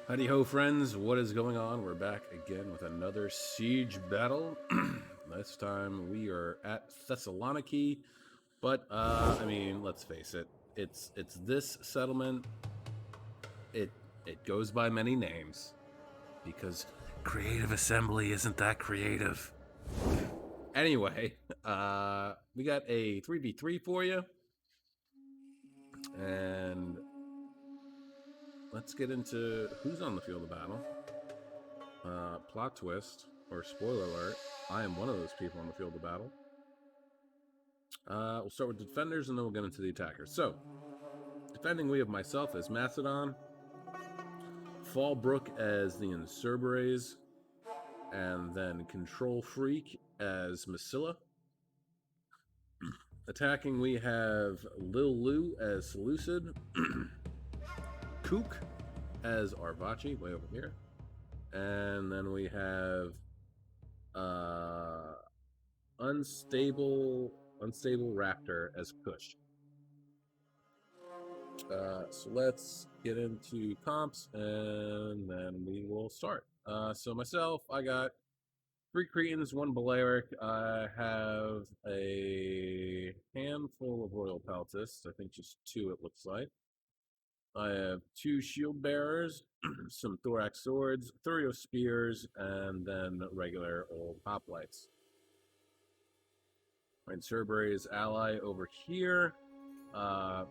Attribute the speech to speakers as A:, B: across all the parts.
A: Howdy ho, friends. What is going on? We're back again with another siege battle. This time we are at Thessaloniki, but I mean, let's face it. It's this settlement. It goes by many names because creative assembly isn't that creative. Anyway, we got a 3v3 for you, and let's get into who's on the field of battle. Plot twist, or spoiler alert, I am one of those people on the field of battle. We'll start with the defenders and then we'll get into the attackers. So, defending, we have myself as Macedon, Fallbrook as the Incerberes, and then Control Freak as Masilla. Attacking, we have Lil Lu as Seleucid, Kook as Arvachi, way over here. And then we have Unstable Raptor as Kush. So let's get into comps and then we will start. So myself, I got 3 Cretans, 1 Balearic. I have a handful of Royal Peltists. I think just 2 it looks like. I have 2 Shield Bearers, some Thorax Swords, Thurio Spears, and then regular old Hoplites. And Cerberus ally over here. At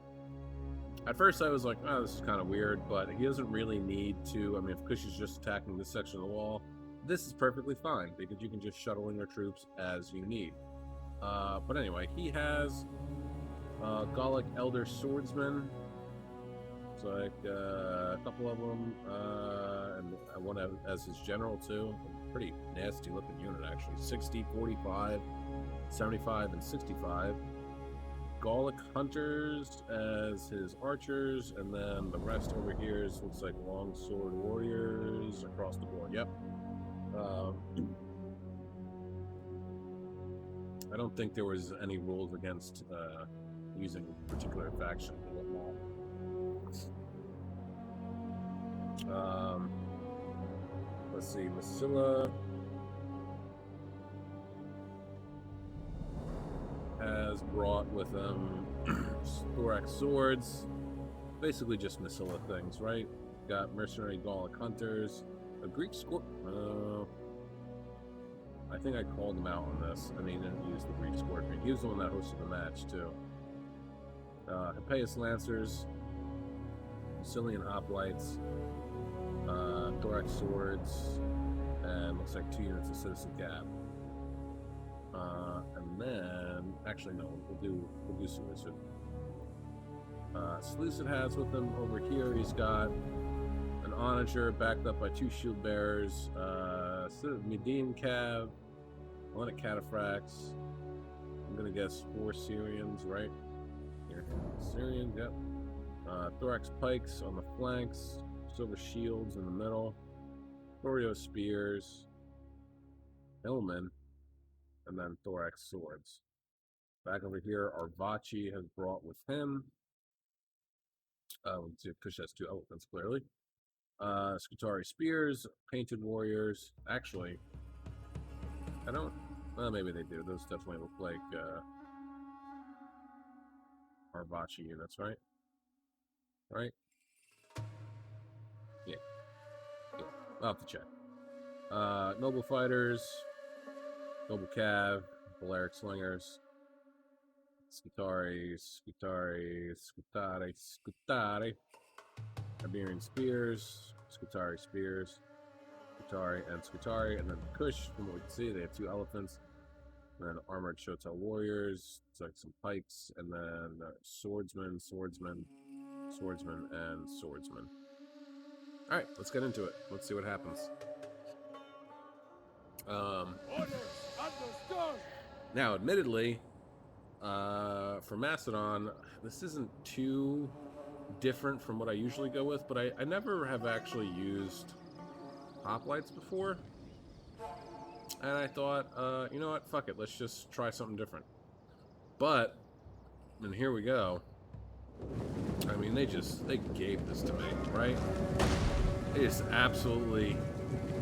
A: first I was like, oh, this is kind of weird, but he doesn't really need to. I mean, if Kush is just attacking this section of the wall, this is perfectly fine, because you can just shuttle in your troops as you need. But anyway, he has Gallic Elder Swordsman. It's like a couple of them, and one as his general too. A pretty nasty looking unit, actually. 60, 45, 75, and 65. Gallic Hunters as his archers, and then the rest over here looks like longsword warriors across the board. Yep. I don't think there was any rules against using particular faction or whatnot. Let's see, Masilla has brought with them Thorax Swords, basically just Masilla things, right? Got Mercenary Gallic Hunters, a Greek Scorpion. I think I called him out on this. I mean, he didn't use the Greek Scorpion. He was the one that hosted the match, too. Hippeus Lancers, Sicilian Hoplites, Thorax Swords, and looks like 2 units of Citizen Cap. And then, actually no, we'll do Seleucid. Seleucid has with him over here, he's got an Onager backed up by 2 Shield Bearers, Medine Cav, Hellenic Cataphracts, I'm gonna guess 4 Syrians, right? Here, Syrians, yep. Thorax Pikes on the flanks, Silver Shields in the middle, Thorio Spears, Hillman, and then Thorax Swords. Back over here, Arvachi has brought with him. Let's see if Kush has 2 elephants, clearly. Scutari Spears, Painted Warriors. Actually, I don't. Well, maybe they do. Those definitely look like Arvachi units, right? Right? Yeah. I'll have to check. Noble Fighters, Noble Cav, Balearic Slingers, Scutari, Iberian Spears, Scutari Spears, Scutari, and then Kush, from what we can see, they have 2 elephants, and then Armored Shotel Warriors, it's like some pikes, and then Swordsman, and Swordsman. Alright, let's get into it. Let's see what happens. Now, admittedly, for Macedon, this isn't too different from what I usually go with, but I never have actually used Hoplites before. And I thought, you know what, fuck it, let's just try something different. But, and here we go. I mean, they gave this to me, right? They just absolutely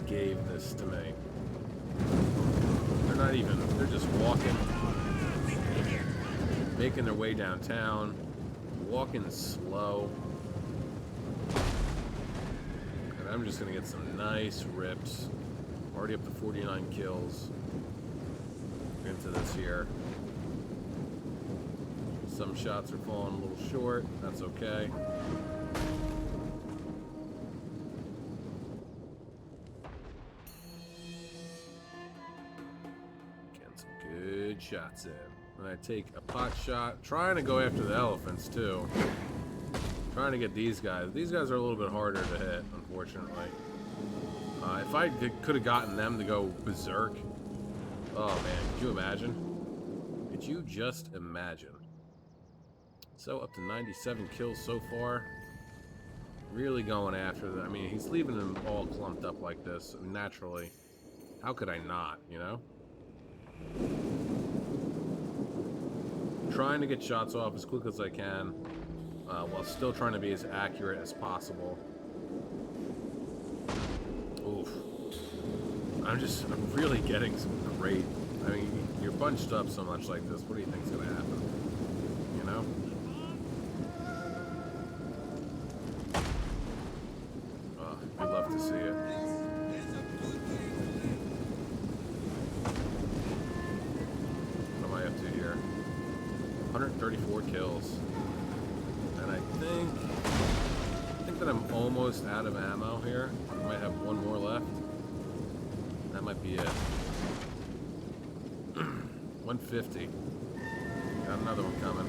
A: gave this to me. They're not even, they're just walking, making their way downtown, walking slow. And I'm just gonna get some nice rips. Already up to 49 kills into this here. Some shots are falling a little short. That's okay. Getting some good shots in. And I take a pot shot, trying to go after the elephants too. Trying to get these guys. These guys are a little bit harder to hit, unfortunately. If I could have gotten them to go berserk. Oh man, could you imagine? Could you just imagine? So up to 97 kills so far. Really going after them. I mean, he's leaving them all clumped up like this naturally. How could I not, you know? Trying to get shots off as quick as I can, while still trying to be as accurate as possible. Oof. I'm really getting some great, I mean, you're bunched up so much like this, what do you think's gonna happen? You know? Oh, I'd love to see it. What am I up to here? 134 kills. And I think that I'm almost out of ammo here. I might have one more left. That might be it. 150. Got another one coming.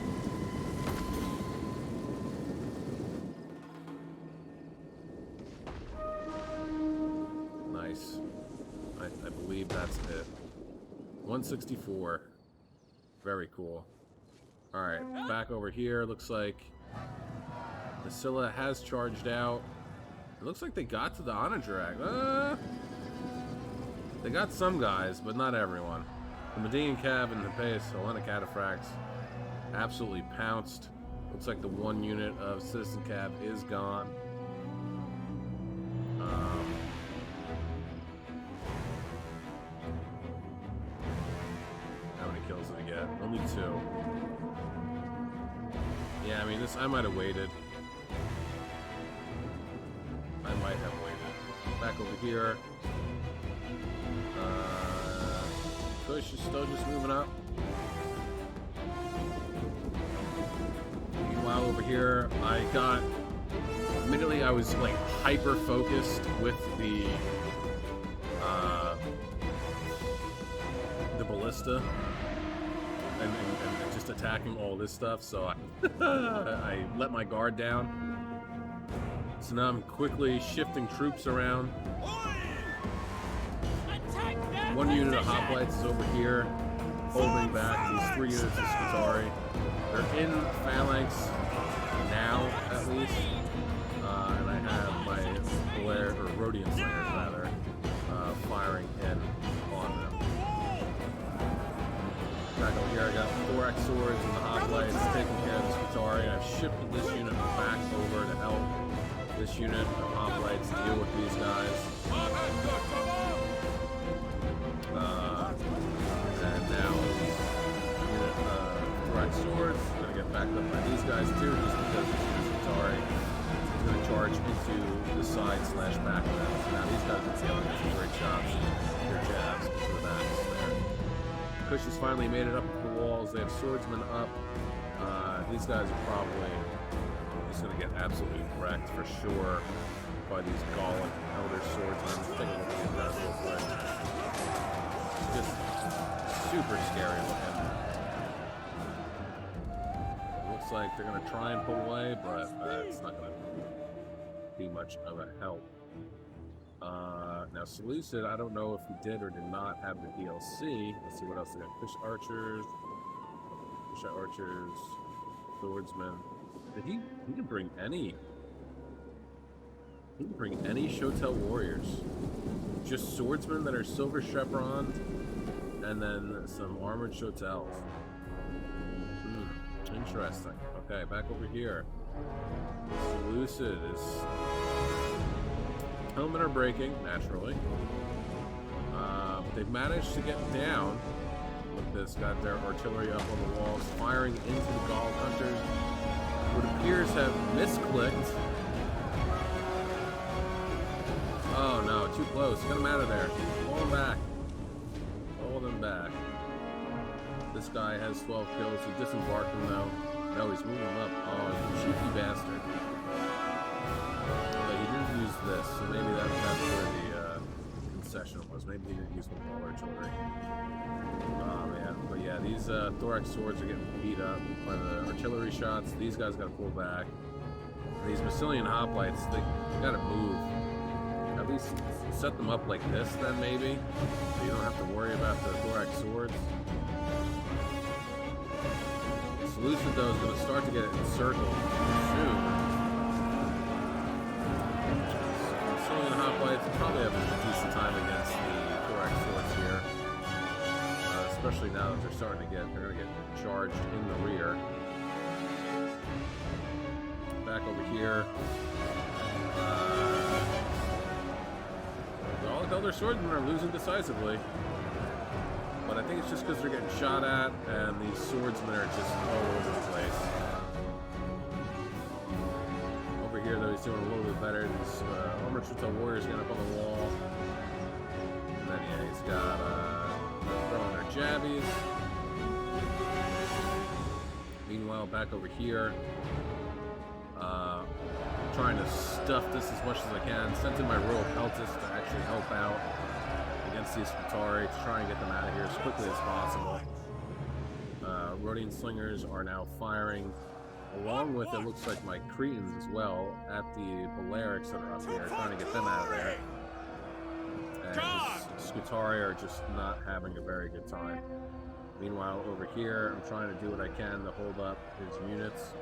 A: Nice. I believe that's it. 164. Very cool. Alright, back over here. Looks like the Scylla has charged out. It looks like they got to the Onagrak. They got some guys, but not everyone. The Median Cav and the Thessaloniki Cataphracts absolutely pounced. Looks like the one unit of Citizen Cav is gone. How many kills did he get? Only 2. Yeah, I mean, this, I might have waited. I might have waited. Back over here. Push is still just moving up. Meanwhile, over here, I got... Immediately, I was, like, hyper-focused with the ballista. And just attacking all this stuff, so I let my guard down. So now I'm quickly shifting troops around. One unit of hoplites is over here, holding back these 3 units of Skitari. They're in phalanx now, at least. And I have my Rhodian slingers, rather, firing in on them. Back over here, I got thorax swords and the hoplites taking care of the Skitari. I've shifted this unit back over to help this unit of hoplites deal with these guys. And now unit thorax swords. I'm gonna get backed up by these guys too, just because this unit's Skitari is gonna charge into the side / back of them. So now these guys are feeling some great shots, their jabs into the backs there. Kush has finally made it up to the walls. They have swordsmen up. These guys are probably just going to get absolutely wrecked for sure by these Gallic Elder swordsmen. Let's take a look at these guys real quick. Just super scary looking. Looks like they're going to try and pull away, but it's not going to be much of a help. Now, Seleucid, I don't know if he did or did not have the DLC. Let's see what else they got. Fish archers, swordsmen. Did he can bring any. He can bring any Shotel warriors. Just swordsmen that are silver chevroned, and then some armored Shotels. Interesting. Okay, back over here. Seleucid is Hillmen are breaking, naturally. But they've managed to get down. Look at this, got their artillery up on the walls, firing into the Gaul hunters. What appears have misclicked. Oh no, too close. Get them out of there. Pull them back. Pull them back. This guy has 12 kills. He disembarked him though. No, he's moving them up. Oh, you cheeky bastard. But he didn't use this, so maybe that's where the concession was. Maybe he didn't use the ball artillery. Oh man. But yeah, these thorax swords are getting beat up by the artillery shots. These guys gotta pull back. And these Massilian hoplites, they gotta move. At least set them up like this then maybe, so you don't have to worry about the thorax swords. Seleucid though is going to start to get it encircled soon. Massilian hoplites probably have a decent time against the thorax swords here, especially now that they're starting to they're going to get charged in the rear. Back over here. The other swordsmen are losing decisively, but I think it's just because they're getting shot at and these swordsmen are just all over the place. Over here though, he's doing a little bit better. These armored Shuto warriors getting up on the wall, and then yeah, he's got throwing their jabbies. Meanwhile, back over here, trying to stuff this as much as I can. Sent in my Royal Peltis to actually help out against these Scutari to try and get them out of here as quickly as possible. Rhodian slingers are now firing, along with, it looks like, my Cretans as well, at the Balearics that are up here, trying to get them out of there. And these Scutari are just not having a very good time. Meanwhile, over here, I'm trying to do what I can to hold up his units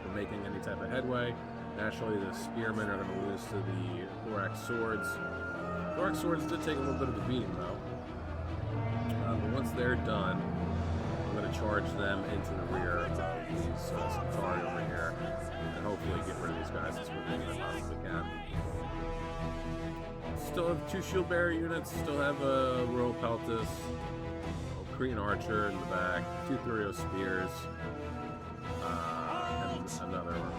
A: from making any type of headway. Naturally, the spearmen are going to lose to the thorax swords. Thorax swords did take a little bit of a beating, though. But once they're done, I'm going to charge them into the rear of these Scutari over here, and hopefully get rid of these guys as quickly as I possibly can. Still have 2 shield bearer units. Still have a Royal Peltis, a Cretan archer in the back, 2 Thurio spears, and another one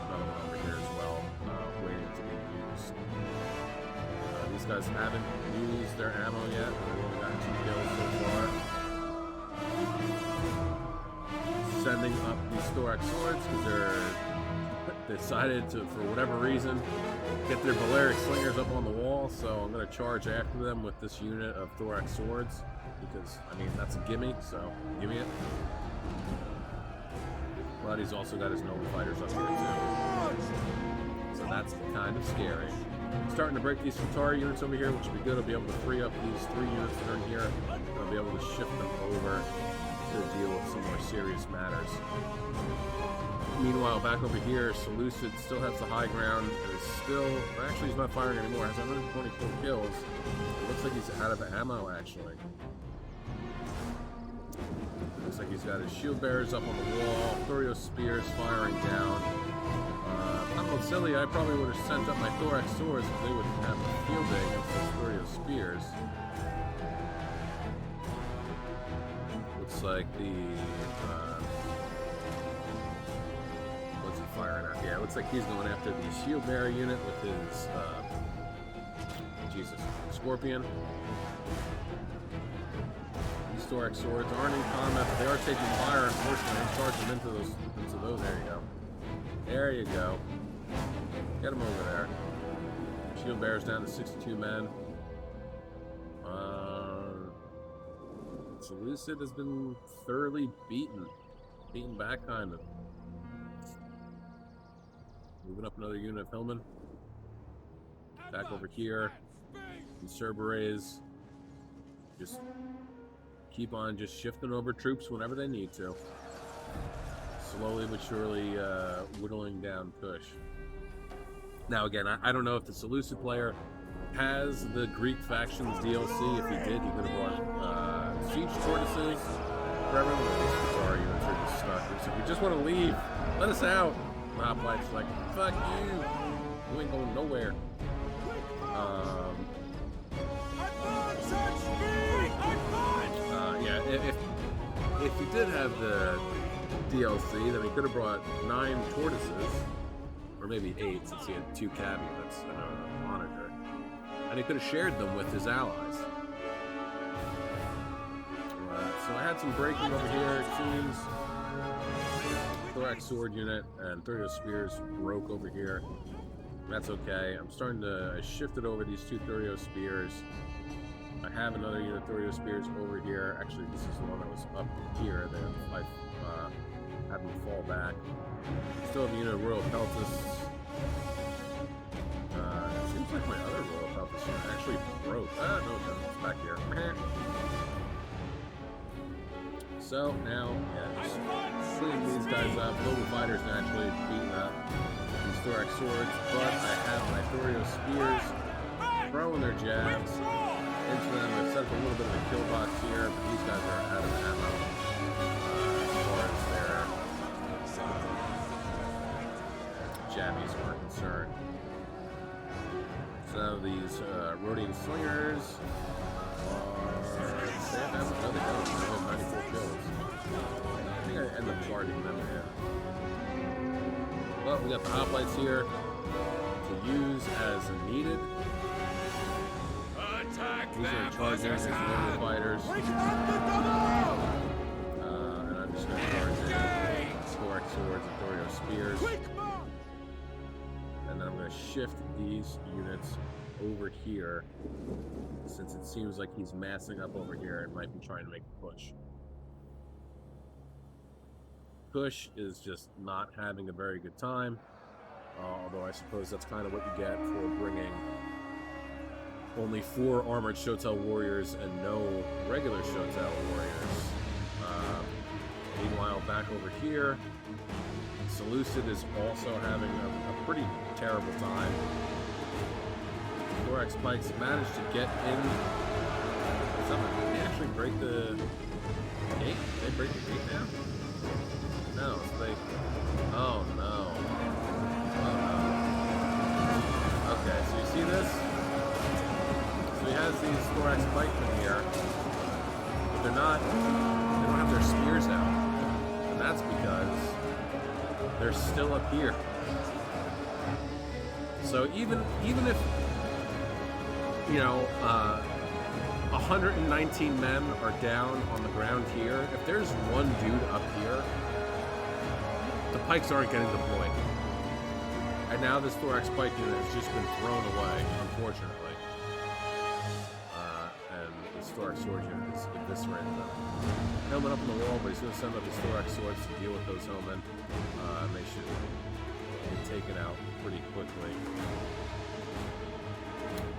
A: over here as well, waiting to be used. These guys haven't used their ammo yet. They've only got 2 kills so far. Sending up these thorax swords because they're decided to, for whatever reason, get their Balearic slingers up on the wall. So I'm going to charge after them with this unit of thorax swords because, I mean, that's a gimme. So give me it. But he's also got his noble fighters up here too. So that's kind of scary. Starting to break these Scutari units over here, which would be good. I'll be able to free up these 3 units that are in here. And I'll be able to shift them over to deal with some more serious matters. Meanwhile, back over here, Seleucid still has the high ground and is still, actually he's not firing anymore, has 124 kills. It looks like he's out of ammo actually. Looks like he's got his shield bearers up on the wall, Thurio spears firing down. I'm not silly, I probably would have sent up my thorax swords if they would have field day against those Thurio spears. Looks like the what's he firing at? Yeah, it looks like he's going after the shield bearer unit with his Scorpion. Thorax swords aren't in combat, but they are taking fire, unfortunately, and charge them into those. There you go. There you go. Get them over there. Shield bearers down to 62 men. Seleucid has been thoroughly beaten back, kind of. Moving up another unit of Hillmen. Back over here. And Cerberets. Just keep on just shifting over troops whenever they need to. Slowly but surely whittling down push. Now again, I don't know if the Seleucid player has the Greek factions DLC. If he did, he could have brought siege tortoises for everyone. These Scutari units are just stuck. So if you just want to leave, let us out. The Hoplite's like, fuck you. You ain't going nowhere. if he did have the DLC, then he could have brought 9 tortoises, or maybe 8, since he had 2 cab units and a monitor, and he could have shared them with his allies. So I had some breaking over here, it seems. Thorax sword unit and Thurio spears broke over here. That's okay. I'm starting to shift it over these 2 Thurio spears. I have another unit of Thurio spears over here. Actually, this is the one that was up here. That I had them fall back. Still have a unit of Royal Peltis. It seems like my other Royal Peltis unit actually broke. No, it doesn't. It's back here. So now, yeah, just cleaning these guys up. Global fighters naturally beating up these thorax swords, but I have my Thurio spears throwing their jabs into them. I've set up a little bit of a kill box here, but these guys are out of ammo as far as their jabbies are concerned. So these Rhodian slingers they have another kill. They have 94 kills. I think I end up charging them here. Well, we got the hoplites here to use as needed. These are chargers, these are fighters. And I'm just going to charge in thorax swords and Thurio spears. And then I'm going to shift these units over here, since it seems like he's massing up over here and might be trying to make a push. Kush is just not having a very good time, although I suppose that's kind of what you get for bringing only 4 armored Shotel warriors and no regular Shotel warriors. Meanwhile, back over here, Seleucid is also having a pretty terrible time. Thorax Pikes managed to get in. Did they actually break the gate? Did they break the gate now? No, so they... Oh, no. Oh, no. Okay, so you see this? So he has these Thorax Pikemen here, but they don't have their spears out. And that's because they're still up here. So even if, you know, 119 men are down on the ground here, if there's one dude up here, the pikes aren't getting deployed. And now this Thorax Pike unit has just been thrown away, unfortunately. And this Thorax Sword unit is eviscerating them. Helmet up on the wall, but he's going to send up his Thorax Swords to deal with those hellmen. And they should be taken out pretty quickly.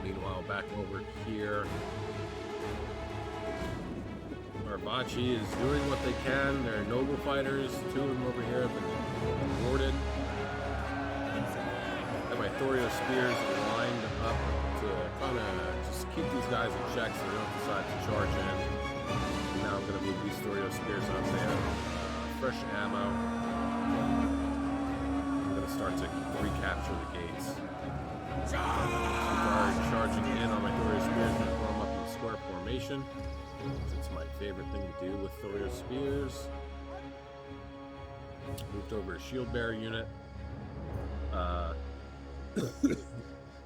A: Meanwhile, back over here, Arbachi is doing what they can. They're noble fighters. 2 of them over here have been rewarded. And my Thorio spears lined up to kind of just keep these guys in check so they don't decide to charge in. And now I'm going to move these Thorio spears up. They have fresh ammo. I'm going to start to recapture the gates. Charging in on my Thorio spears and form up in square formation. It's my favorite thing to do with Thorio spears. Moved over a shield bearer unit.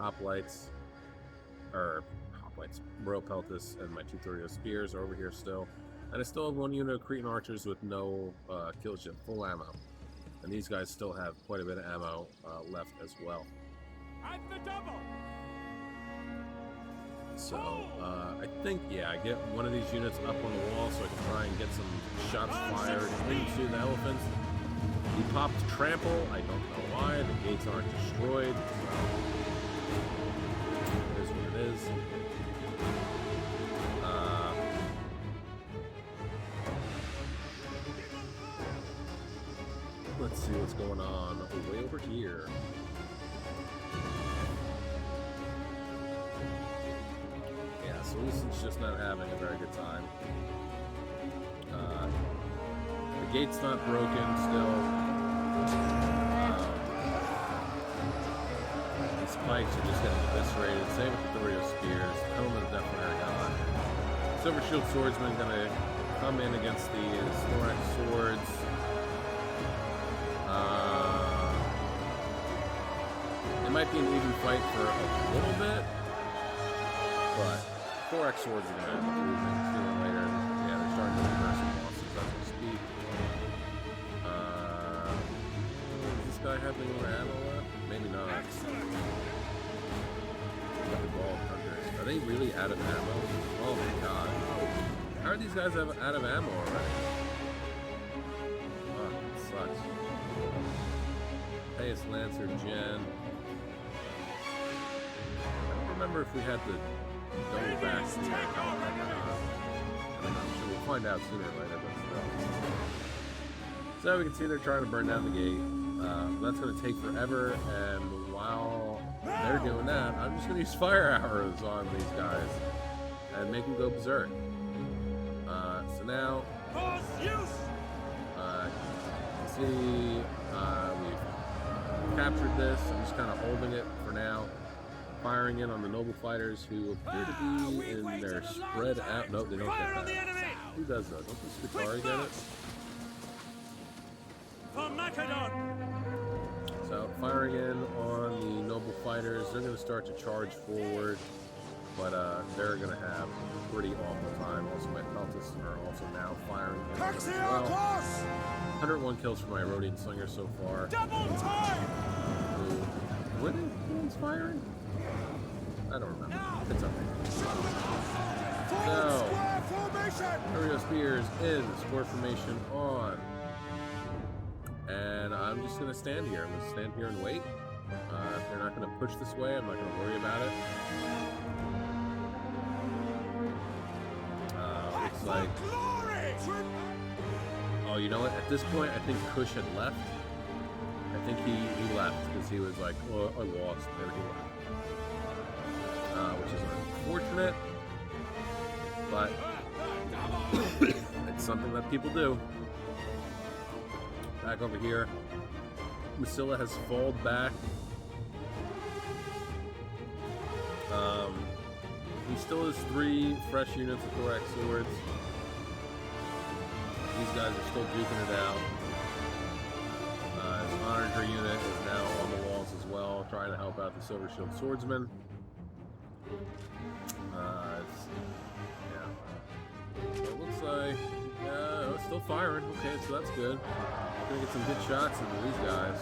A: Hoplites, Royal Peltis, and my 2 Thorio spears are over here still. And I still have 1 unit of Cretan archers with no kill ship, full ammo. And these guys still have quite a bit of ammo left as well.
B: At the double.
A: So, I think, yeah, I get one of these units up on the wall so I can try and get some shots fired into the elephants. He popped trample. I don't know why. The gates aren't destroyed. So, it is what it is. Let's see what's going on way over here. So Lucian's just not having a very good time. The gate's not broken still. These pikes are just getting eviscerated. Same with the Thorio spears. The helmet definitely are gone. Silver Shield Swordsman gonna come in against these thorax swords. It might be an even fight for a little bit, but thorax swords are going to end up losing sooner or later. Yeah, they're starting to reverse some losses as we speak. Does this guy have any more ammo left? Maybe not. Look at the ball hunters. Are they really out of ammo? Oh my god. How are these guys out of ammo already? Oh, it sucks. Payas Lancer Gen. I don't remember if we had the double back here. I'm not sure. We'll find out sooner or later, but still. So we can see they're trying to burn down the gate. That's going to take forever, and while they're doing that, I'm just going to use fire arrows on these guys and make them go berserk. So now, you can see we've captured this. I'm just kind of holding it for now, firing in on the noble fighters who appear to be in their spread out. Nope, they don't get that. Who does that? Don't the Scutari get it? So firing in on the noble fighters, they're going to start to charge forward, but they're going to have a pretty awful time. Also, my Peltas are also now firing in as well. 101 kills for my Rhodian Slinger so far.
B: Double time!
A: Were they ones firing? I don't remember. It's okay. So, Curio Spears in square formation on. And I'm just going to stand here. I'm going to stand here and wait. If they're not going to push this way, I'm not going to worry about it. Looks like... Oh, you know what? At this point, I think Kush had left. I think he left because he was like, oh, I lost. And he left. Which is unfortunate. But it's something that people do. Back over here, Masilla has falled back. He still has 3 fresh units of thorax swords. These guys are still duking it out. His Onager unit is now on the walls as well, trying to help out the Silver Shield Swordsman. So it looks like it's still firing. Okay, so that's good. Gonna get some good shots into these guys.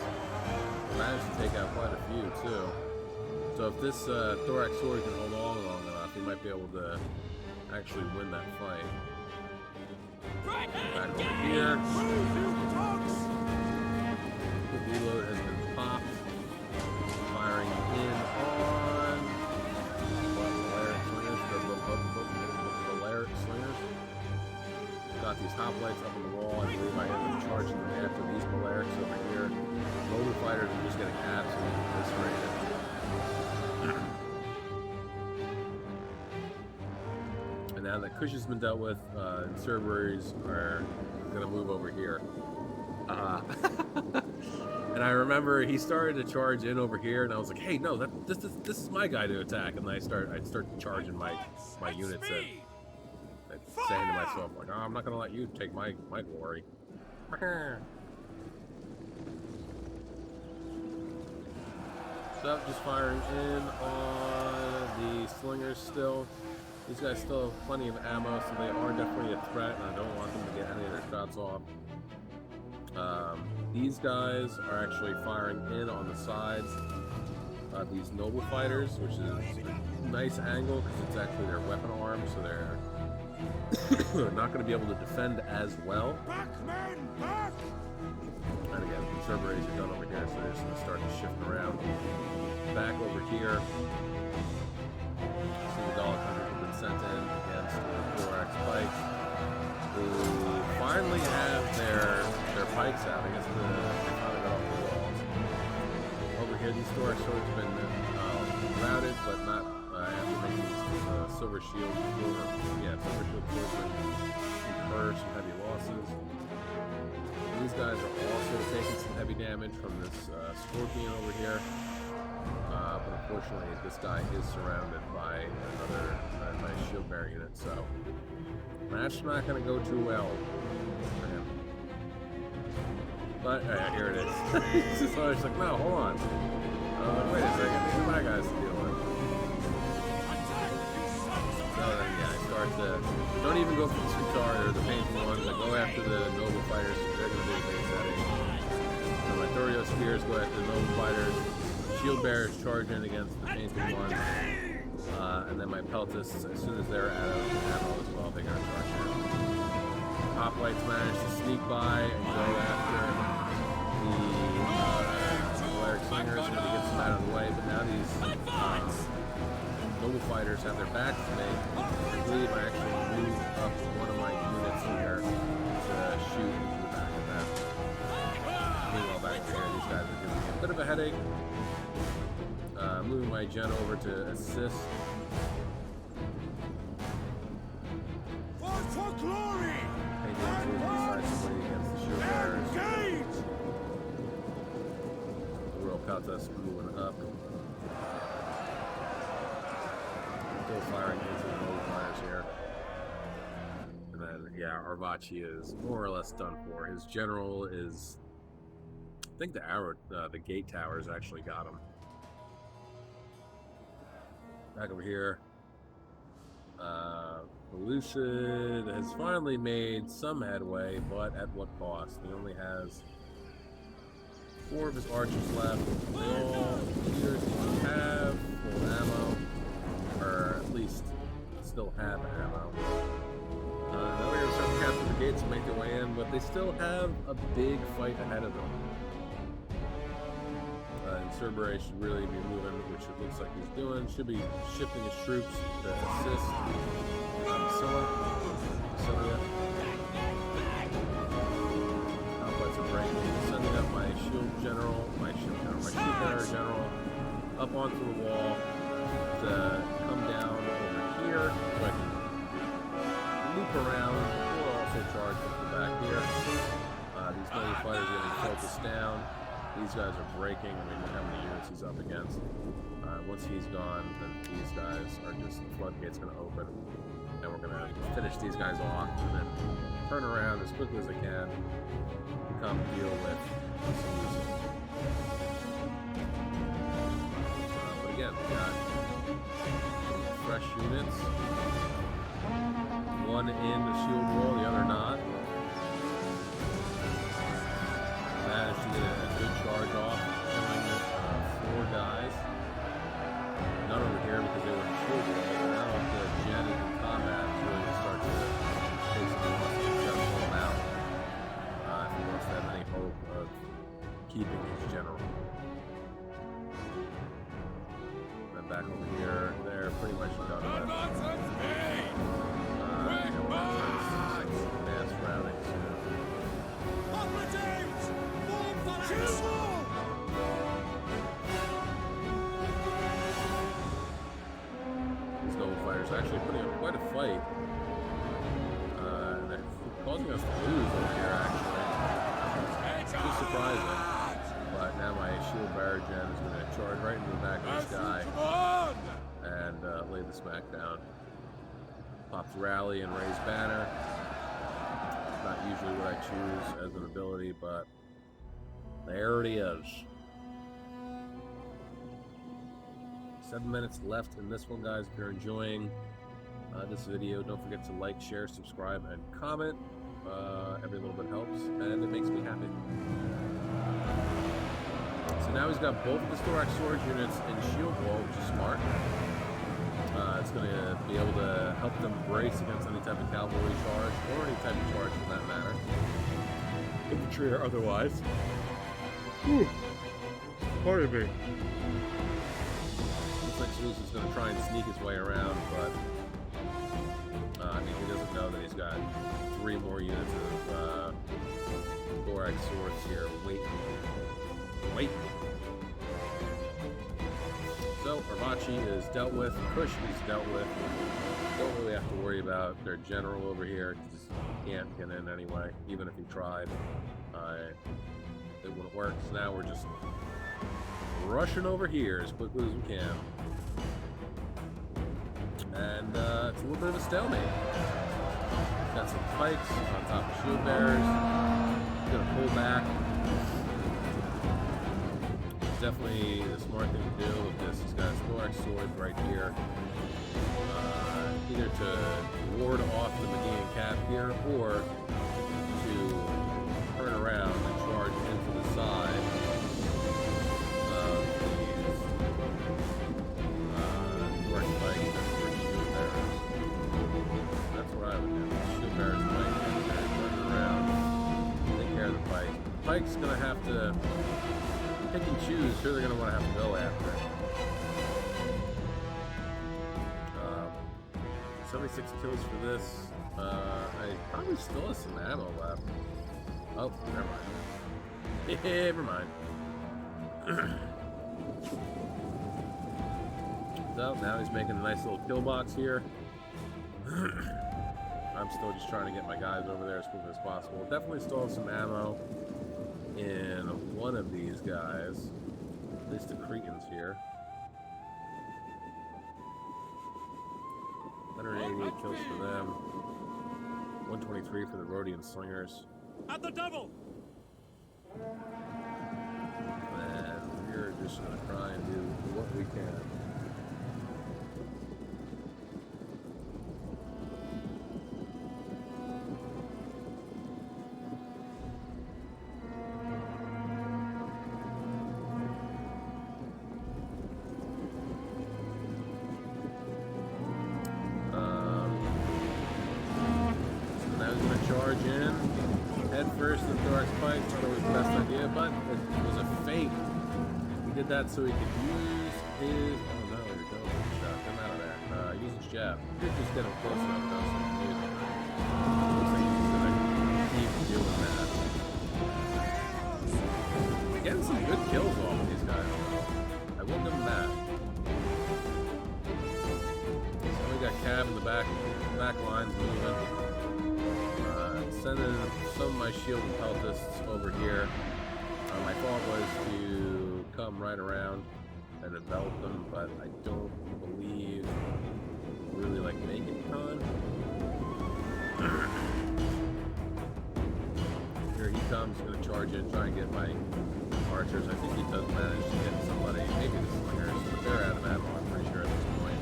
A: Managed to take out quite a few too. So if this thorax sword can hold on long enough, he might be able to actually win that fight. Back over here. The reload has been popped. Firing in on Balearic Slingers. Got these hoplites up on the wall. I believe I end up charging them after these Balearics over here. Noble fighters are just getting absolutely eviscerated. And now that Kush has been dealt with, Cerberus are going to move over here. And I remember he started to charge in over here, and I was like, "Hey, no, this is my guy to attack." And I'd start charging my units in. Saying to myself, like, oh, I'm not going to let you take my glory. So, just firing in on the slingers still. These guys still have plenty of ammo, so they are definitely a threat, and I don't want them to get any of their shots off. These guys are actually firing in on the sides of these noble fighters, which is a nice angle because it's actually their weapon arm, so they're not going to be able to defend as well. And again, the Cerberus are done over here, so they're just going to start to shift around. Back over here, see the Dalek Hunters have been sent in against the thorax pikes, who finally have their pikes out. I guess they finally got off the walls. Over here, these thorax swords have been routed, but not after making these silver shield swordsmen incur some heavy losses. These guys are also taking some heavy damage from this scorpion over here. But unfortunately, this guy is surrounded by another nice shield bearer unit, so that's not going to go too well for him. But here it is. It's just always like, no, hold on. Wait a second, these are my guys to deal with. So then, yeah, I start to don't even go for the Sutari or the painful ones. I go after the noble fighters because they're going to be a base setting. So my Thorio spears go after the noble fighters. Shield bearers charge in against the painted ones. And then my peltists, as soon as they're out of ammo as well, they're going to charge in. Hoplites manage to sneak by and go after the cleric slingers when he gets them out of the way. But now these noble fighters have their backs to me. I believe I actually moved up one of my units here to shoot into the back of that. Meanwhile, back here, these guys are giving me a bit of a headache. Moving my gen over to assist.
B: For glory!
A: Painting decisively against the shield bearers. The Royal Peltas moving up. Still firing into the noble fighters here. And then, yeah, Arvachi is more or less done for. His general is, I think the gate towers actually got him. Back over here, Lucid has finally made some headway, but at what cost? He only has 4 of his archers left. They all appear to have full ammo, or at least still have ammo. Now they're going to start to capture the gates and make their way in, but they still have a big fight ahead of them. And Cerberus should really be moving, which it looks like he's doing. Should be shifting his troops to assist Cilia. Complex are breaking. Sending up my shield bearer general up onto the wall to come down over here so I can loop around or also charge from the back here. These noble fighters are getting focused down. These guys are breaking. I mean, look how many units he's up against. Once he's gone, then these guys are just, the floodgate's going to open. And we're going to finish these guys off and then turn around as quickly as I can to come deal with the solution. But again, we got fresh units. One in the shield wall, the other not. Managed to get a good charge off, killing 4 guys. None over here because they were in shield wall. Now the gen is in combat, it's really to start to basically wants to just pull him out. If he wants to have any hope of keeping his general. And then back over here, they're pretty much done with. Mass routing soon. These noble fighters are actually putting up quite a fight. And they're causing us to lose over here, actually. Just surprising. But now my shield bearer gen is going to charge right into the back of this guy and lay the smack down. Pops rally and raise banner. Not usually what I choose as an ability, but there it is. 7 minutes left in this one, guys. If you're enjoying this video, don't forget to like, share, subscribe, and comment. Every little bit helps, and it makes me happy. So now he's got both of his thorax sword units in shield wall, which is smart. It's going to be able to help them brace against any type of cavalry charge, or any type of charge for that matter. Infantry or otherwise. Whew. Pardon me. Looks like Sluice is going to try and sneak his way around, but I mean, he doesn't know that he's got 3 more units of thorax swords here waiting. So, Arvachi is dealt with, Kush is dealt with. Don't really have to worry about their general over here, because he can't get in anyway, even if he tried. It wouldn't work, so now we're just rushing over here as quickly as we can. And it's a little bit of a stalemate. Got some pikes on top of shield bearers. Gonna pull back. It's definitely the smart thing to do with this. He's got his thorax swords right here. Either to ward off the Median cap here or to turn around and charge into the side of these thorax pikes and shield bearers. That's what I would do. Shield bearers might turn around, take care of the pikes. The pike's gonna have to pick and choose who they're gonna want to have to go after. 76 kills for this. I probably still have some ammo left. Oh, never mind. Never mind. So now he's making a nice little kill box here. I'm still just trying to get my guys over there as quickly as possible. Definitely still have some ammo in one of these guys. At least the Cretans here. 188 kills for them. 123 for the Rhodian Slingers.
B: At the double!
A: And we're just going to try and do what we can. Charge in, head first, the thorax pike, not always the best idea, but it was a feint. He did that so he could use his, oh no, you're going with the shot, come out of there, use his jab. You're just getting close enough though, so you can use it. Looks like he's gonna keep doing that. Getting some good kills off of these guys though. I will give him that. So we got Cab in the back lines moving. Sending some of my shield and peltists over here. My thought was to come right around and envelop them, but I don't believe we'll really like make it con. Here he comes, gonna charge in, try and get my archers. I think he does manage to get somebody, maybe the slingers, but they're out of ammo, I'm pretty sure at this point.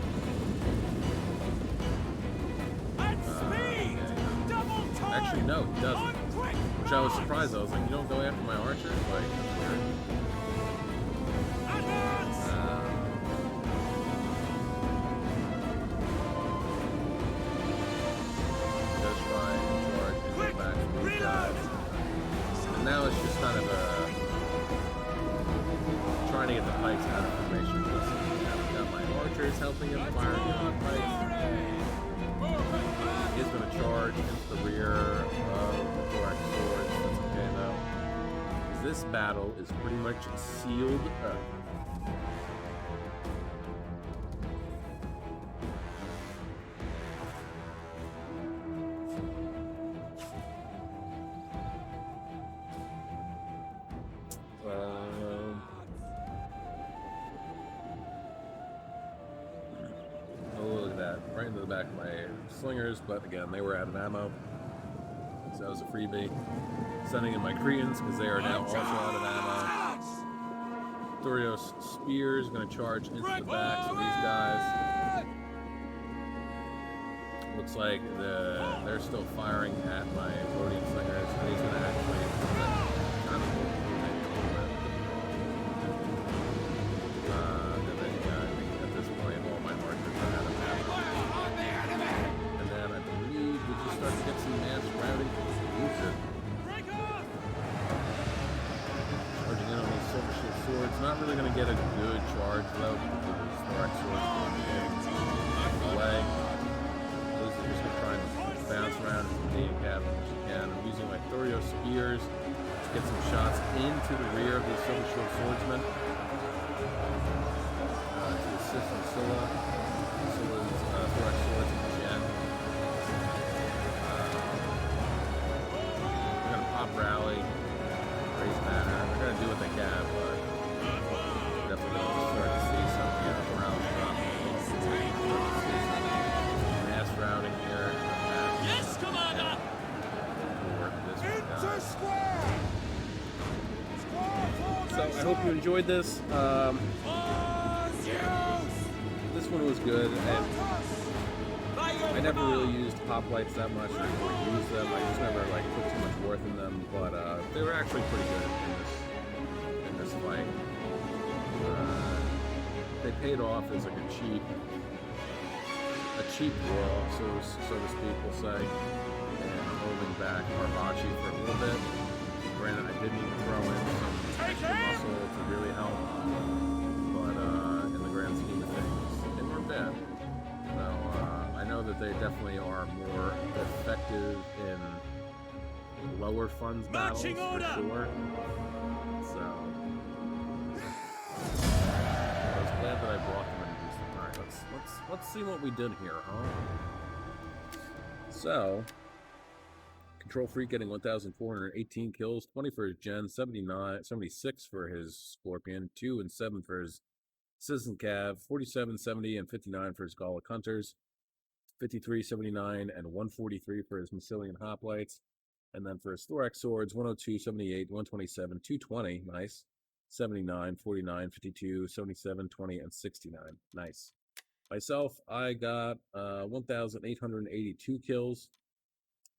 A: Actually, no, he doesn't. Which I was surprised. I was like, you don't go after my archers? Like, that's weird. Just try and charge into the back of these guys. And now it's just kind of trying to get the pikes out of formation. I've got my archers helping him fire the pikes. He's going to charge into the rear of the thorax swords. That's okay though. This battle is pretty much sealed up. Right into the back of my slingers, but again, they were out of ammo, so that was a freebie. Sending in my Cretans because they are now also out of ammo. Thorios spears going to charge into the backs of these guys. Looks like they're still firing at my Rhodian slingers, and he's going to actually kind of at this point, all my markers are out of ammo. Start to get some mass routing exclusive. Charging in on these silver shield swords. Not really going to get a good charge though, because those thorax swords going away. Those are just going to try and bounce around as the cap as you can. I'm using my Thorio spears to get some shots into the rear of these silver shield swordsmen. To assist on Scylla's thorax swords and Gen. Rally, raise banner. They're gonna do what they can, but you enjoyed this. This one was good, and I never really used hoplites that much. I didn't really use them. I just never like put too much worth in them, but they were actually pretty good in this fight. They paid off as like a cheap draw, so to speak, we'll say, and holding back Arbachi for a little bit. Granted, I did need to throw in some extra muscle to really help, but in the grand scheme of things, they weren't bad. So I know that they definitely are more effective in lower funds battles for sure. So I was glad that I brought them and used them. All right, let's see what we did here, huh? So. Control Freak getting 1,418 kills, 20 for his Gen, 76 for his Scorpion, 2 and 7 for his Citizen Cav, 47, 70, and 59 for his Gallic Hunters, 53, 79, and 143 for his Massilian Hoplites, and then for his Thorax Swords, 102, 78, 127, 220, nice, 79, 49, 52, 77, 20, and 69, nice. Myself, I got 1,882 kills.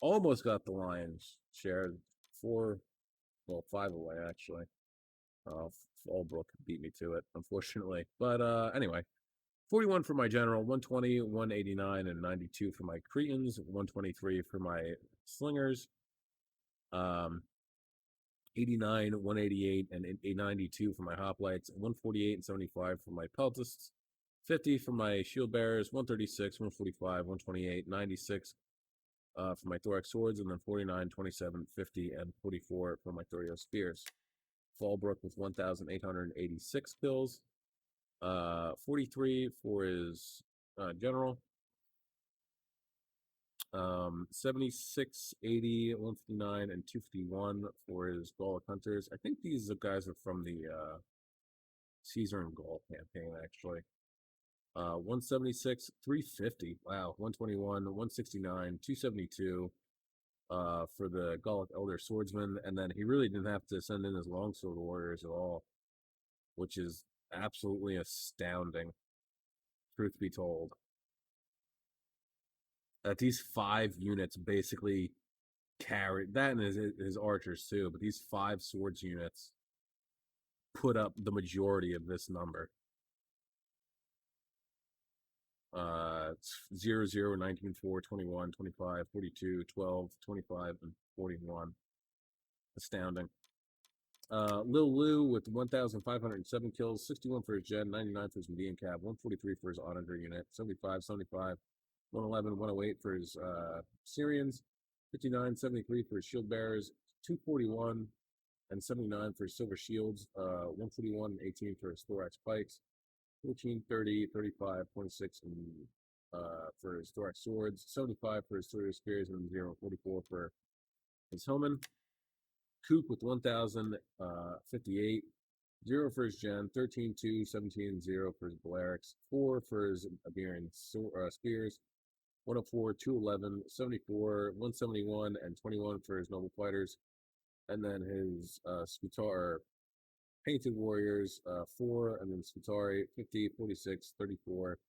A: Almost got the Lions share, 5 away actually. Fallbrook beat me to it, unfortunately. But anyway, 41 for my General, 120, 189, and 92 for my Cretans, 123 for my Slingers, 89, 188, and 92 for my Hoplites, 148 and 75 for my Peltists, 50 for my Shield Bearers, 136, 145, 128, 96 for my Thorax Swords, and then 49, 27, 50, and 44 for my Thorio Spears. Fallbrook with 1,886 kills, 43 for his General, 76, 80, 159, and 251 for his Gallic Hunters. I think these guys are from the Caesar and Gaul campaign, actually. 176, 350, wow, 121, 169, 272 for the Gallic Elder Swordsman, and then he really didn't have to send in his longsword warriors at all, which is absolutely astounding, truth be told. That these 5 units basically carried that, and his archers too, but these 5 swords units put up the majority of this number. 0, 0, 19, 4, 21, 25, 42, 12, 25, and 41. Astounding. Lil Lou with 1,507 kills, 61 for his Gen, 99 for his Median Cab, 143 for his Onager unit, 75, 75, 111, 108 for his Syrians, 59, 73 for his Shield Bearers, 241 and 79 for his Silver Shields, 141 and 18 for his Thorax Pikes, 14, 30, 35, 26 and for his Thorax Swords, 75 for his Thorio Spears, and 044 for his Hillman. Coop with 1,058, 0 for his Gen, 13, 2, 17, 0 for his Balearics, 4 for his Iberian Spears, 104, 211, 74, 171, and 21 for his Noble Fighters, and then his Scutar Painted Warriors, 4, and then Scutari, 50, 46, 34,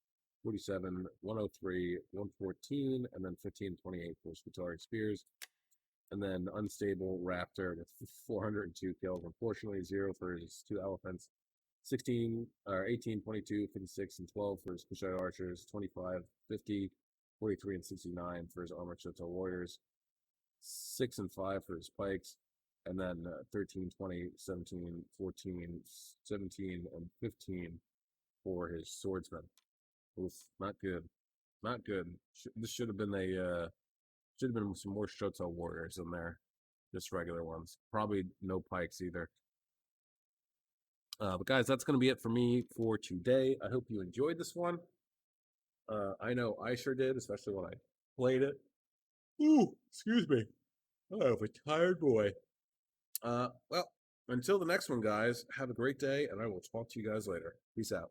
A: 47, 103, 114, and then 15, 28 for Scutari Spears. And then Unstable Raptor with 402 kills. Unfortunately, 0 for his 2 Elephants. 18, 22, 56, and 12 for his Kushite Archers. 25, 50, 43, and 69 for his Armored Shoto Warriors. 6 and 5 for his Pikes. And then 13, 20, 17, 14, 17, and 15 for his Swordsmen. Oof, not good. Not good. This should have been some more Shoto Warriors in there. Just regular ones. Probably no Pikes either. But guys, that's going to be it for me for today. I hope you enjoyed this one. I know I sure did, especially when I played it. Ooh, excuse me. Oh, I'm a tired boy. Well, until the next one, guys, have a great day, and I will talk to you guys later. Peace out.